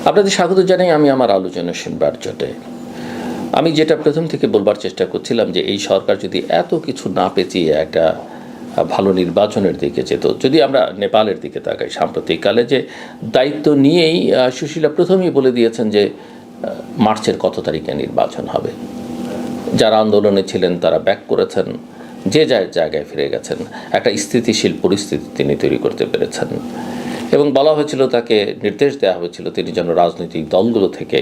আপনাদের স্বাগত জানাই আমি আমার আলোচনা শুনবার জন্যে। আমি যেটা প্রথম থেকে বলবার চেষ্টা করছিলাম যে এই সরকার যদি এত কিছু না পেঁচিয়ে একটা ভালো নির্বাচনের দিকে যেত, যদি আমরা নেপালের দিকে তাকাই সাম্প্রতিককালে, যে দায়িত্ব নিয়েই সুশীলা প্রথমেই বলে দিয়েছেন যে মার্চের কত তারিখে নির্বাচন হবে। যারা আন্দোলনে ছিলেন তারা ব্যাক করেছেন, যে যার জায়গায় ফিরে গেছেন, একটা স্থিতিশীল পরিস্থিতি তিনি তৈরি করতে পেরেছেন। এবং বলা হয়েছিল, তাকে নির্দেশ দেওয়া হয়েছিল তিনি যেন রাজনৈতিক দলগুলো থেকে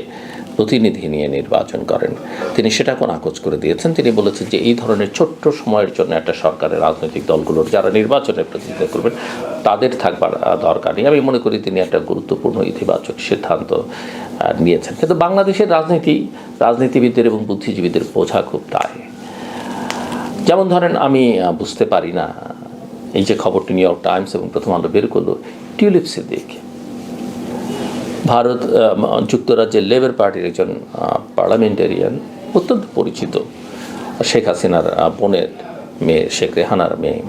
প্রতিনিধি নিয়ে নির্বাচন করেন। তিনি সেটা নাকচ করে দিয়েছেন। তিনি বলেছেন যে এই ধরনের ছোট্ট সময়ের জন্য একটা সরকারের রাজনৈতিক দলগুলোর যারা নির্বাচনে প্রতিনিধিত্ব করবেন তাদের থাকবার দরকার নেই। আমি মনে করি তিনি একটা গুরুত্বপূর্ণ ইতিবাচক সিদ্ধান্ত নিয়েছেন। কিন্তু বাংলাদেশের রাজনীতিবিদদের এবং বুদ্ধিজীবীদের বোঝা খুব দায়। যেমন ধরেন, আমি বুঝতে পারি না এই যে খবরটি নিউ ইয়র্ক টাইমস এবং প্রথম আলো বের করলো, টিউলিপ সিদ্দিক ভারত যুক্তরাজ্যের লেবার পার্টির একজন পার্লামেন্টারিয়ান, অত্যন্ত পরিচিত, শেখ হাসিনার বোনের মেয়ে, শেখ রেহানার মেয়ে,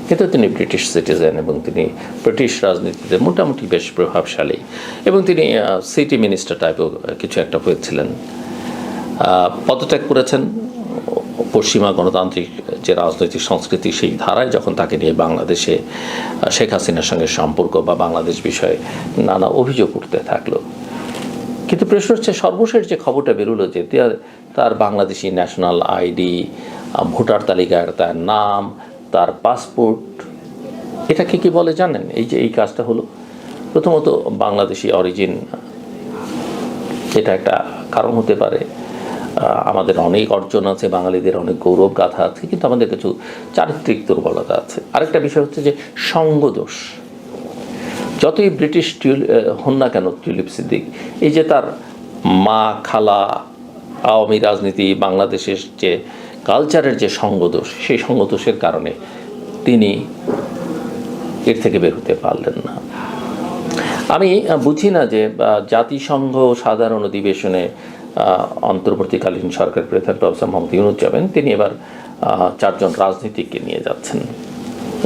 কিন্তু তিনি ব্রিটিশ সিটিজেন এবং তিনি ব্রিটিশ রাজনীতিতে মোটামুটি বেশ প্রভাবশালী এবং তিনি সিটি মিনিস্টার টাইপও কিছু একটা হয়েছিলেন। পদত্যাগ করেছেন পশ্চিমা গণতান্ত্রিক যে রাজনৈতিক সংস্কৃতি সেই ধারায় যখন তাকে নিয়ে বাংলাদেশে শেখ হাসিনার সঙ্গে সম্পর্ক বা বাংলাদেশ বিষয়ে নানা অভিযোগ উঠতে থাকলো। কিন্তু প্রশ্ন হচ্ছে, সর্বশেষ যে খবরটা বেরোলো যে তার বাংলাদেশি ন্যাশনাল আইডি, ভোটার তালিকার তার নাম, তার পাসপোর্ট, এটাকে কি বলে জানেন? এই যে এই কাজটা হলো, প্রথমত বাংলাদেশি অরিজিন, এটা একটা কারণ হতে পারে। আমাদের অনেক অর্জন আছে, বাঙালিদের অনেক গৌরব গাথা আছে, কিন্তু আমাদের কিছু চারিত্রিক দুর্বলতা আছে। আরেকটা বিষয় হচ্ছে যে সঙ্গদোষ। যতই ব্রিটিশ হন না কেন টিউলিপ সিদ্দিক, এই যে তার মা, খালা, আওয়ামী রাজনীতি, বাংলাদেশের যে কালচারের যে সঙ্গদোষ, সেই সঙ্গদোষের কারণে তিনি এর থেকে বের হতে পারলেন না। আমি বুঝি না যে জাতিসংঘ সাধারণ অধিবেশনে অন্তর্বর্তীকালীন সরকার প্রধান প্রফেসর মোহাম্মদ ইউনূস যাবেন, তিনি এবার 4 জন রাজনীতিককে নিয়ে যাচ্ছেন,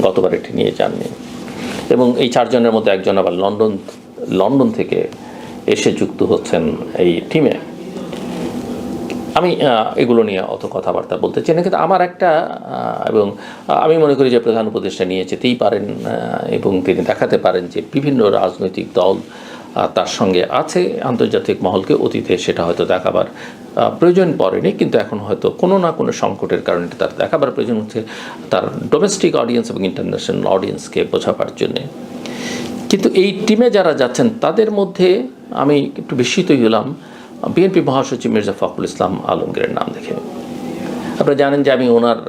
গতবার এটি নিয়ে যাননি। এবং এই 4 জনের মধ্যে একজন আবার লন্ডন থেকে এসে যুক্ত হচ্ছেন এই টিমে। আমি এগুলো নিয়ে অত কথাবার্তা বলতে চাই না, কিন্তু আমার একটা এবং আমি মনে করি যে প্রধান উপদেষ্টা নিয়ে যেতেই পারেন এবং তিনি দেখাতে পারেন যে বিভিন্ন রাজনৈতিক দল তার সঙ্গে আছে। আন্তর্জাতিক মহলকে অতীতে সেটা হয়তো দেখাবার প্রয়োজন পড়েনি, কিন্তু এখন হয়তো কোনো না কোনো সংকটের কারণে তার দেখাবার প্রয়োজন হচ্ছে তার ডোমেস্টিক অডিয়েন্স এবং ইন্টারন্যাশনাল অডিয়েন্সকে বোঝাবার জন্যে। কিন্তু এই টিমে যারা যাচ্ছেন তাদের মধ্যে আমি একটু বিস্মিতই হলাম বিএনপি মহাসচিব মির্জা ফখরুল ইসলাম আলমগীরের নাম দেখে। আপনারা জানেন যে আমি ওনার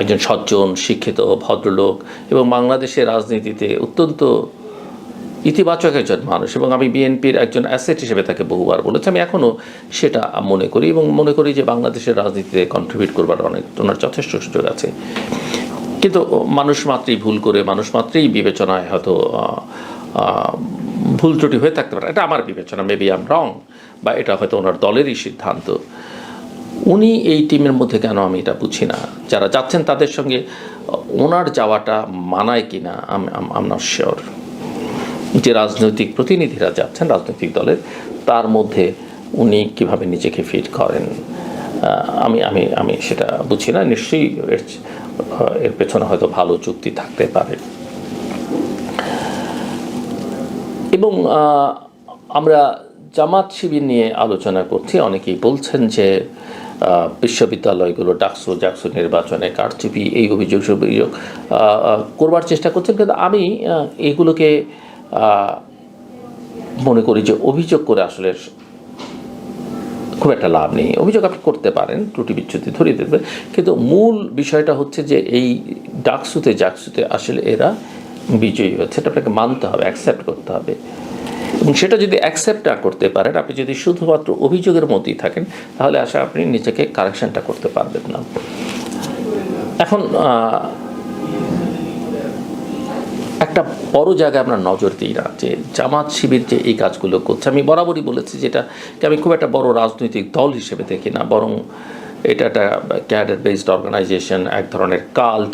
একজন সজ্জন, শিক্ষিত ভদ্রলোক এবং বাংলাদেশের রাজনীতিতে অত্যন্ত ইতিবাচক একজন মানুষ, এবং আমি বিএনপির একজন অ্যাসেট হিসেবে তাকে বহুবার বলেছি। আমি এখনও সেটা মনে করি এবং মনে করি যে বাংলাদেশের রাজনীতিতে কন্ট্রিবিউট করবার ওনার যথেষ্ট সুযোগ আছে। কিন্তু মানুষ মাত্রই ভুল করে, মানুষ মাত্রই বিবেচনায় হয়তো ভুল ত্রুটি হয়ে থাকতে পারে, এটা আমার বিবেচনা, মেবি আই এম রং, বা এটা হয়তো ওনার দলেরই সিদ্ধান্ত। উনি এই টিমের মধ্যে কেন আমি এটা বুঝি না। যারা যাচ্ছেন তাদের সঙ্গে ওনার যাওয়াটা মানায় কি না আই এম নট শিওর। যে রাজনৈতিক প্রতিনিধিরা যাচ্ছেন রাজনৈতিক দলের, তার মধ্যে উনি কিভাবে নিজেকে ফিট করেন আমি আমি আমি সেটা বুঝি না। নিশ্চয়ই এর পেছনে হয়তো ভালো যুক্তি থাকতে পারে। এবং আমরা জামাত শিবির নিয়ে আলোচনা করছি। অনেকেই বলছেন যে বিশ্ববিদ্যালয়গুলো ডাকসু নির্বাচনে কারচুপি, এই অভিযোগ করবার চেষ্টা করছেন, কিন্তু আমি এগুলোকে মনে করি যে অভিযোগ করে আসলে খুব একটা লাভ নেই। অভিযোগ আপনি করতে পারেন, ত্রুটি বিচ্যুতি ধরিয়ে দেবে, কিন্তু মূল বিষয়টা হচ্ছে যে এই ডাকসুতে আসলে এরা বিজয়ী হচ্ছে, এটা আপনাকে মানতে হবে, অ্যাকসেপ্ট করতে হবে। এবং সেটা যদি অ্যাকসেপ্ট না করতে পারেন, আপনি যদি শুধুমাত্র অভিযোগের মধ্যেই থাকেন, তাহলে আপনি নিজেকে কারেকশনটা করতে পারবেন না। এখন একটা বড় জায়গায় আমরা নজর দিই না যে জামাত শিবির যে এই কাজগুলো করছে। আমি বরাবরই বলেছি যেটাকে আমি খুব একটা বড় রাজনৈতিক দল হিসেবে দেখি না, বরং এটা একটা ক্যাডার বেসড অর্গানাইজেশন, এক ধরনের কাল্ট,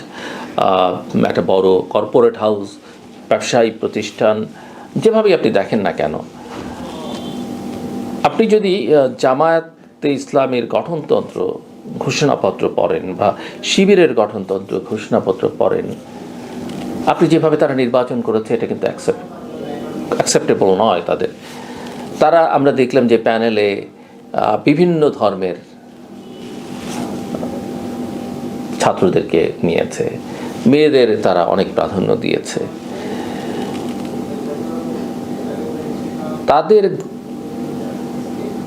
একটা বড় কর্পোরেট হাউস, ব্যবসায়িক প্রতিষ্ঠান, যেভাবেই আপনি দেখেন না কেন, আপনি যদি জামায়াতে ইসলামের গঠনতন্ত্র ঘোষণাপত্র পড়েন বা শিবিরের গঠনতন্ত্র ঘোষণাপত্র পড়েন, আপনি যেভাবে তারা নির্বাচন করেছে এটা কিন্তু অ্যাকসেপ্টেবল নয় তাদের। তারা আমরা দেখলাম যে প্যানেলে বিভিন্ন ধর্মের ছাত্রদেরকে নিয়েছে, মেয়েদের তারা অনেক প্রাধান্য দিয়েছে। তাদের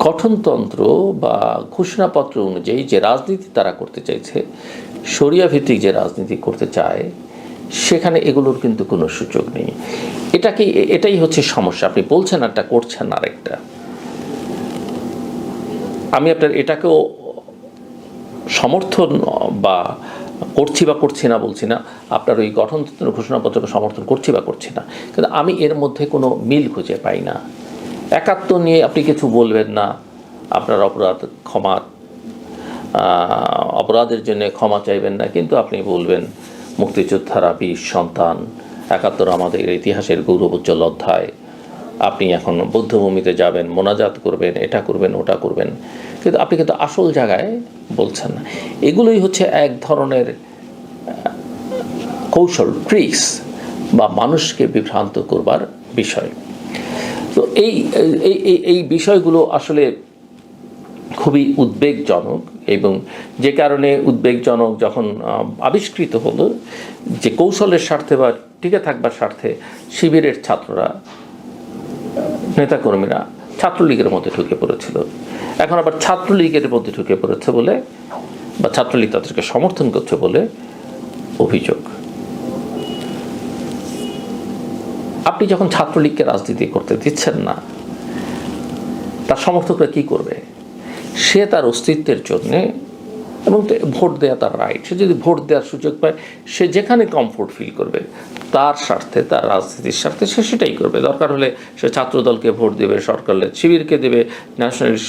গঠনতন্ত্র বা ঘোষণাপত্র অনুযায়ী যে রাজনীতি তারা করতে চাইছে, শরিয়া ভিত্তিক যে রাজনীতি করতে চায়, সেখানে এগুলোর কিন্তু কোনো সুযোগ নেই। এটাই হচ্ছে সমস্যা। আপনি বলছেন একটা, করছেন আরেকটা। আমি আপনার এটাকেও সমর্থন বা করছি না বলছি না, আপনার ওই গঠনতন্ত্র ঘোষণাপত্রকে সমর্থন করছি বা করছি না, কিন্তু আমি এর মধ্যে কোনো মিল খুঁজে পাই না। একাত্ম নিয়ে আপনি কিছু বলবেন না, আপনার অপরাধের জন্য ক্ষমা চাইবেন না, কিন্তু আপনি বলবেন মুক্তিযোদ্ধারা বীর সন্তান, ৭১ আমাদের ইতিহাসের গৌরবোজ্জ্বল অধ্যায়, আপনি এখন বৌদ্ধভূমিতে যাবেন, মোনাজাত করবেন, এটা করবেন, ওটা করবেন, কিন্তু আপনি কিন্তু আসল জায়গায় বলছেন না। এগুলোই হচ্ছে এক ধরনের কৌশল, ট্রিক্স বা মানুষকে বিভ্রান্ত করবার বিষয়। তো এই বিষয়গুলো আসলে খুবই উদ্বেগজনক, এবং যে কারণে উদ্বেগজনক যখন আবিষ্কৃত হলো যে কৌশলের স্বার্থে বা টিকে থাকবার স্বার্থে শিবিরের ছাত্ররা, নেতাকর্মীরা ছাত্রলীগের মধ্যে ঢুকে পড়েছিল, এখন আবার ছাত্রলীগের মধ্যে ঢুকে পড়েছে বলে বা ছাত্রলীগ তাদেরকে সমর্থন করছে বলে অভিযোগ। আপনি যখন ছাত্রলীগকে রাজনীতি করতে দিচ্ছেন না, তার সমর্থকরা কি করবে? সে তার অস্তিত্বের জন্যে, এবং ভোট দেওয়া তার রাইট, সে যদি ভোট দেওয়ার সুযোগ পায়, সে যেখানে কমফোর্ট ফিল করবে তার স্বার্থে, তার রাজনীতির স্বার্থে সে সেটাই করবে। দরকার হলে সে ছাত্রদলকে ভোট দেবে, সরকার হলে শিবিরকে দেবে, ন্যাশনালিস্ট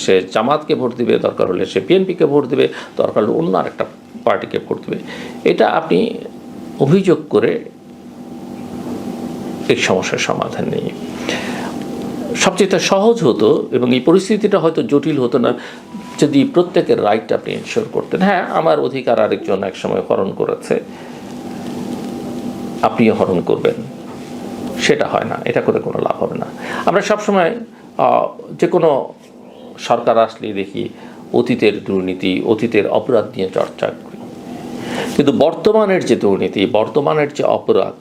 সে জামাতকে ভোট দেবে, দরকার হলে সে বিএনপিকে ভোট দেবে, দরকার হলে অন্য আরেকটা পার্টিকে ভোট দেবে। এটা আপনি অভিযোগ করে এই সমস্যার সমাধান নেই। সবচেয়ে সহজ হতো, এবং এই পরিস্থিতিটা হয়তো জটিল হতো না যদি প্রত্যেকের রাইটটা আপনি এনশিওর করতেন। হ্যাঁ, আমার অধিকার আরেকজন একসময় হরণ করেছে, আপনিও হরণ করবেন, সেটা হয় না। এটা করে কোনো লাভ হবে না। আমরা সবসময় যে কোনো সরকার আসলেই দেখি অতীতের দুর্নীতি, অতীতের অপরাধ নিয়ে চর্চা করি, কিন্তু বর্তমানের যে দুর্নীতি, বর্তমানের যে অপরাধ,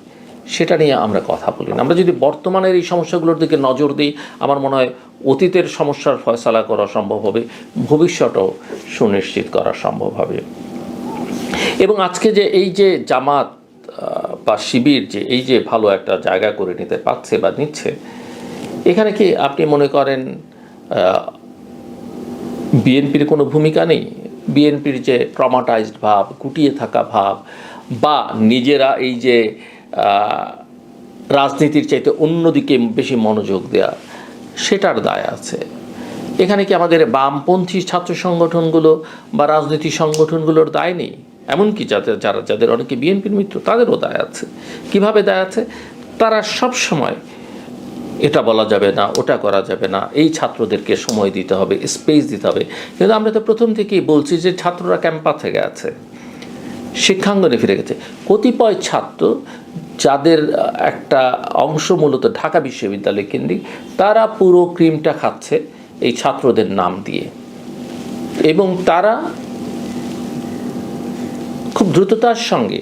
সেটা নিয়ে আমরা কথা বলি না। আমরা যদি বর্তমানের এই সমস্যাগুলোর দিকে নজর দিই, আমার মনে হয় অতীতের সমস্যার ফয়সালা করা সম্ভব হবে, ভবিষ্যতও সুনিশ্চিত করা সম্ভব হবে। এবং আজকে যে এই যে জামাত বা শিবির যে এই যে ভালো একটা জায়গা করে নিতে পারছে বা নিচ্ছে, এখানে কি আপনি মনে করেন বিএনপির কোনো ভূমিকা নেই? বিএনপির যে ট্রমাটাইজড ভাব, গুটিয়ে থাকা ভাব, বা নিজেরা এই যে রাজনীতির চাইতে অন্যদিকে বেশি মনোযোগ দেয়া, সেটার দায় আছে। এখানে কি আমাদের বামপন্থী ছাত্র সংগঠনগুলো বা রাজনীতি সংগঠনগুলোর দায় নেই? এমনকি যাদের অনেকে বিএনপির মিত্র, তাদেরও দায় আছে। কিভাবে দায় আছে? তারা সব সময় এটা বলা যাবে না, ওটা করা যাবে না, এই ছাত্রদেরকে সময় দিতে হবে, স্পেস দিতে হবে। কিন্তু আমরা তো প্রথম থেকেই বলছি যে ছাত্ররা ক্যাম্পাসে গেছে, শিক্ষাঙ্গনে ফিরে গেছে। কতিপয় ছাত্র যাদের একটা অংশ মূলত ঢাকা বিশ্ববিদ্যালয় কেন্দ্রিক, তারা পুরো ক্রিমটা খাচ্ছে এই ছাত্রদের নাম দিয়ে, এবং তারা খুব দ্রুততার সঙ্গে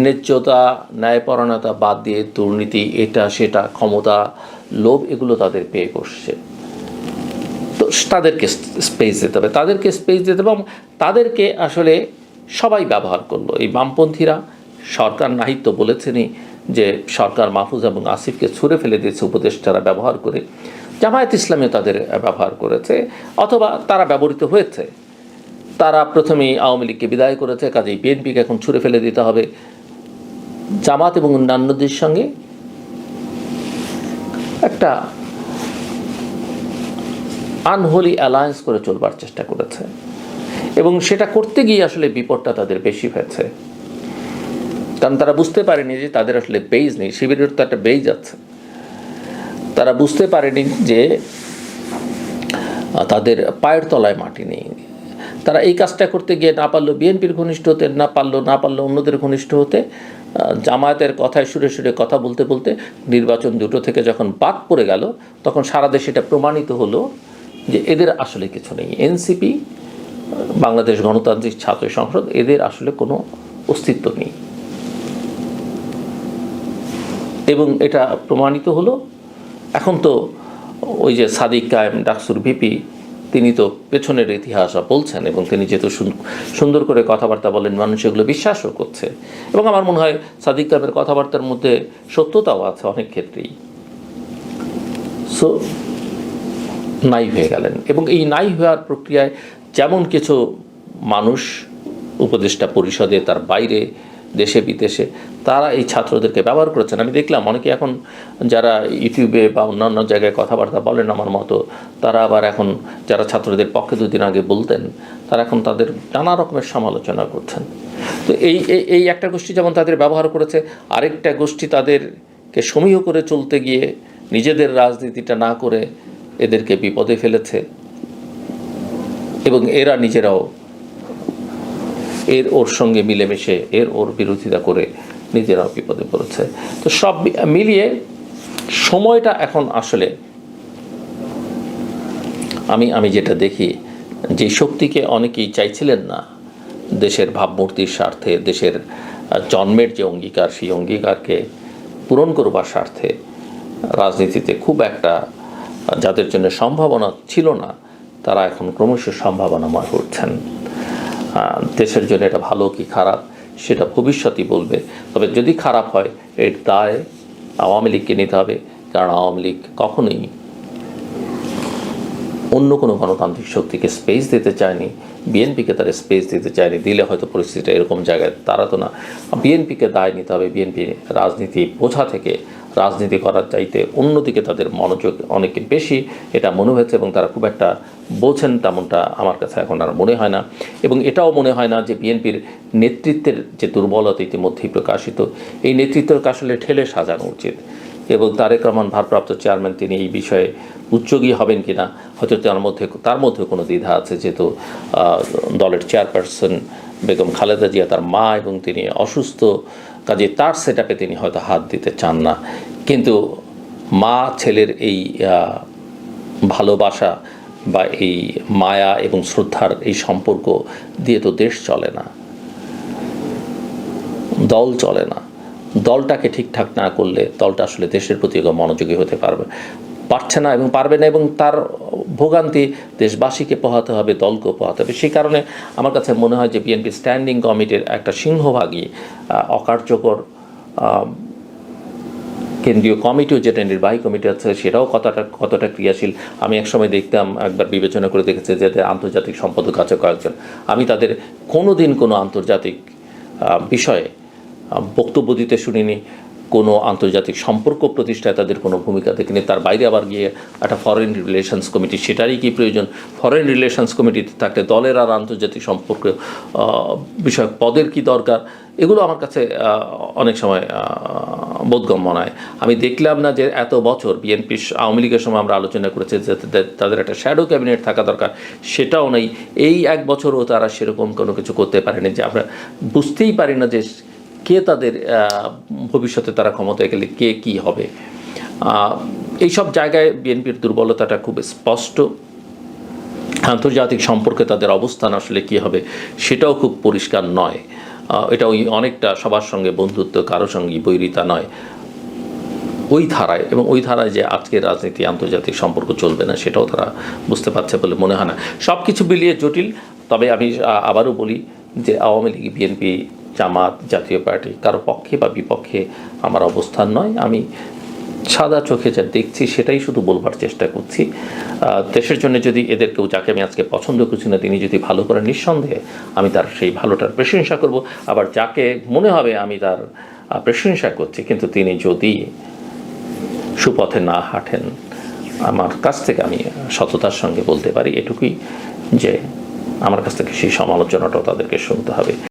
ন্যায্যতা, ন্যায়পরায়ণতা বাদ দিয়ে দুর্নীতি, এটা সেটা, ক্ষমতা, লোভ, এগুলো তাদের পেয়ে বসছে। তো তাদেরকে স্পেস দিতে হবে, তাদেরকে স্পেস দিতে হবে। এবং তাদেরকে আসলে সবাই ব্যবহার করলো। এই বামপন্থীরা, সরকার নাহিত্য বলেছেনই যে সরকার মাহফুজ এবং আসিফকে ছুঁড়ে ফেলে দিয়েছে উপদেষ্টারা ব্যবহার করে, জামায়াত ইসলামীও তাদের ব্যবহার করেছে, অথবা তারা ব্যবহৃত হয়েছে। তারা প্রথমেই আওয়ামী লীগকে বিদায় করেছে, কাজেই বিএনপিকে এখন ছুঁড়ে ফেলে দিতে হবে। জামাত এবং অন্যান্যদের সঙ্গে একটা আনহোলি অ্যালায়েন্স করে চলবার চেষ্টা করেছে, এবং সেটা করতে গিয়ে আসলে বিপদটা তাদের বেশি হয়েছে। কারণ তারা বুঝতে পারেনি যে তাদের আসলে বেজ নেই, শিবিরের তো একটা বেজ আছে। তারা বুঝতে পারেনি যে তাদের পায়ের তলায় মাটি নেই। তারা এই কাজটা করতে গিয়ে না পারলো বিএনপির ঘনিষ্ঠ হতে, না পারলো অন্যদের ঘনিষ্ঠ হতে, জামায়াতের কথায় সুরে সুরে কথা বলতে বলতে নির্বাচন দুটো থেকে যখন বাদ পড়ে গেল, তখন সারা দেশে এটা প্রমাণিত হলো যে এদের আসলে কিছু নেই। এনসিপি, বাংলাদেশ গণতান্ত্রিক ছাত্র সংসদ, এদের আসলে কোনো অস্তিত্ব নেই। এবং এটা প্রমাণিত হলো। এখন তো ওই যে সাদিক কায়েম, ডাকসুর ভিপি, তিনি তো পেছনের ইতিহাস বলছেন, এবং তিনি যেহেতু সুন্দর করে কথাবার্তা বলেন, মানুষ এগুলো বিশ্বাসও করছে। এবং আমার মনে হয় সাদিক কায়েমের কথাবার্তার মধ্যে সত্যতাও আছে অনেক ক্ষেত্রেই। সো নাই হয়ে গেলেন। এবং এই নাই হওয়ার প্রক্রিয়ায় যেমন কিছু মানুষ উপদেষ্টা পরিষদে, তার বাইরে, দেশে বিদেশে, তারা এই ছাত্রদেরকে ব্যবহার করেছেন। আমি দেখলাম অনেকে এখন যারা ইউটিউবে বা অন্যান্য জায়গায় কথাবার্তা বলেন আমার মতো, তারা আবার এখন যারা ছাত্রদের পক্ষে দুদিন আগে বলতেন, তারা এখন তাদের নানা রকমের সমালোচনা করছেন। তো এই একটা গোষ্ঠী যেমন তাদের ব্যবহার করেছে, আরেকটা গোষ্ঠী তাদেরকে সমীহ করে চলতে গিয়ে নিজেদের রাজনীতিটা না করে এদেরকে বিপদে ফেলেছে, এবং এরা নিজেরাও ওর সঙ্গে মিলেমিশে ওর বিরোধিতা করে নিজেরাও বিপদে পড়েছে। তো সব মিলিয়ে সময়টা এখন আসলে আমি যেটা দেখি, যে শক্তিকে অনেকেই চাইছিলেন না দেশের ভাবমূর্তির স্বার্থে, দেশের জন্মের যে অঙ্গীকার, সেই অঙ্গীকারকে পূরণ করবার স্বার্থে রাজনীতিতে খুব একটা যাদের জন্য সম্ভাবনা ছিল না, তারা এখন ক্রমশ সম্ভাবনাময় করছেন। দেশের জন্য এটা ভালো কি খারাপ সেটা ভবিষ্যতই বলবে। তবে যদি খারাপ হয়, এর দায় আওয়ামী লীগকে নিতে হবে, কারণ আওয়ামী লীগ কখনোই অন্য কোনো গণতান্ত্রিক শক্তিকে স্পেস দিতে চায়নি, বিএনপিকে তারা স্পেস দিতে চায়নি। দিলে হয়তো পরিস্থিতিটা এরকম জায়গায় দাঁড়াতো না। বিএনপিকে দায় নিতে হবে। বিএনপি রাজনীতি বোঝা থেকে রাজনীতি করার চাইতে অন্যদিকে তাদের মনোযোগ অনেক বেশি, এটা মনে হয়েছে, এবং তারা খুব একটা বোঝেন তেমনটা আমার কাছে এখন আর মনে হয় না। এবং এটাও মনে হয় না যে বিএনপির নেতৃত্বের যে দুর্বলতা ইতিমধ্যেই প্রকাশিত, এই নেতৃত্বকে আসলে ঠেলে সাজানো উচিত। এবং তারেক রহমান ভারপ্রাপ্ত চেয়ারম্যান, তিনি এই বিষয়ে উচ্চগী হবেন কিনা, হয়তো তার মধ্যে কোনো দ্বিধা আছে, যেহেতু দলের চেয়ারপারসন বেগম খালেদা জিয়া তার মা, এবং তিনি অসুস্থ, কাজে তার সেটআপে তিনি হয়তো হাত দিতে চান না। কিন্তু মা ছেলের এই ভালোবাসা বা এই মায়া এবং শ্রদ্ধার এই সম্পর্ক দিয়ে তো দেশ চলে না, দল চলে না। দলটাকে ঠিকঠাক না করলে দলটা আসলে দেশের প্রতি মনোযোগী হতে পারছে না এবং পারবে না, এবং তার ভোগান্তি দেশবাসীকে পোহাতে হবে, দলকেও পোহাতে হবে। সেই কারণে আমার কাছে মনে হয় যে বিএনপি স্ট্যান্ডিং কমিটির একটা সিংহভাগই অকার্যকর, কেন্দ্রীয় কমিটিও যেটা নির্বাহী কমিটি আছে সেটাও কতটা ক্রিয়াশীল। আমি একসময় দেখতাম, একবার বিবেচনা করে দেখেছি যে আন্তর্জাতিক সম্পাদক আছে কয়েকজন, আমি তাদের কোনো দিন কোনো আন্তর্জাতিক বিষয়ে বক্তব্য দিতে শুনিনি, কোনো আন্তর্জাতিক সম্পর্ক প্রতিষ্ঠায় তাদের কোনো ভূমিকা দেখিনি। তার বাইরে আবার গিয়ে একটা ফরেন রিলেশনস কমিটি, সেটারই কি প্রয়োজন? ফরেন রিলেশনস কমিটিতে থাকলে দলের আর আন্তর্জাতিক সম্পর্ক বিষয়ক পদের কি দরকার? এগুলো আমার কাছে অনেক সময় বোধগম্য নয়। আমি দেখলাম না যে এত বছর বিএনপি আওয়ামী লীগের সময় আমরা আলোচনা করেছি যে তাদের একটা শ্যাডো ক্যাবিনেট থাকা দরকার, সেটাও নেই। এই এক বছরও তারা সেরকম কোনো কিছু করতে পারেনি, যে আমরা বুঝতেই পারি না যে কে তাদের ভবিষ্যতে তারা ক্ষমতায় গেলে কে কী হবে। এইসব জায়গায় বিএনপির দুর্বলতাটা খুব স্পষ্ট। আন্তর্জাতিক সম্পর্কে তাদের অবস্থান আসলে কী হবে সেটাও খুব পরিষ্কার নয়। এটা ওই অনেকটা সবার সঙ্গে বন্ধুত্ব, কারো সঙ্গে বৈরিতা নয়, ওই ধারায়। এবং ওই ধারায় যে আজকের রাজনীতি আন্তর্জাতিক সম্পর্ক চলবে না, সেটাও তারা বুঝতে পারছে বলে মনে হয় না। সব কিছু মিলিয়ে জটিল। তবে আমি আবারও বলি যে আওয়ামী লীগ, বিএনপি, জামাত, জাতীয় পার্টি কারো পক্ষে বা বিপক্ষে আমার অবস্থান নয়। আমি সাদা চোখে যা দেখছি সেটাই শুধু বলবার চেষ্টা করছি। দেশের জন্য যদি এদেরকেও, যাকে আমি আজকে পছন্দ করছি না, তিনি যদি ভালো করেন, নিঃসন্দেহে আমি তার সেই ভালোটার প্রশংসা করব। আবার যাকে মনে হবে আমি তার প্রশংসা করছি, কিন্তু তিনি যদি সুপথে না হাঁটেন, আমার কাছ থেকে আমি সততার সঙ্গে বলতে পারি এটুকুই, যে আমার কাছ থেকে সেই সমালোচনাটাও তাদেরকে শুনতে হবে।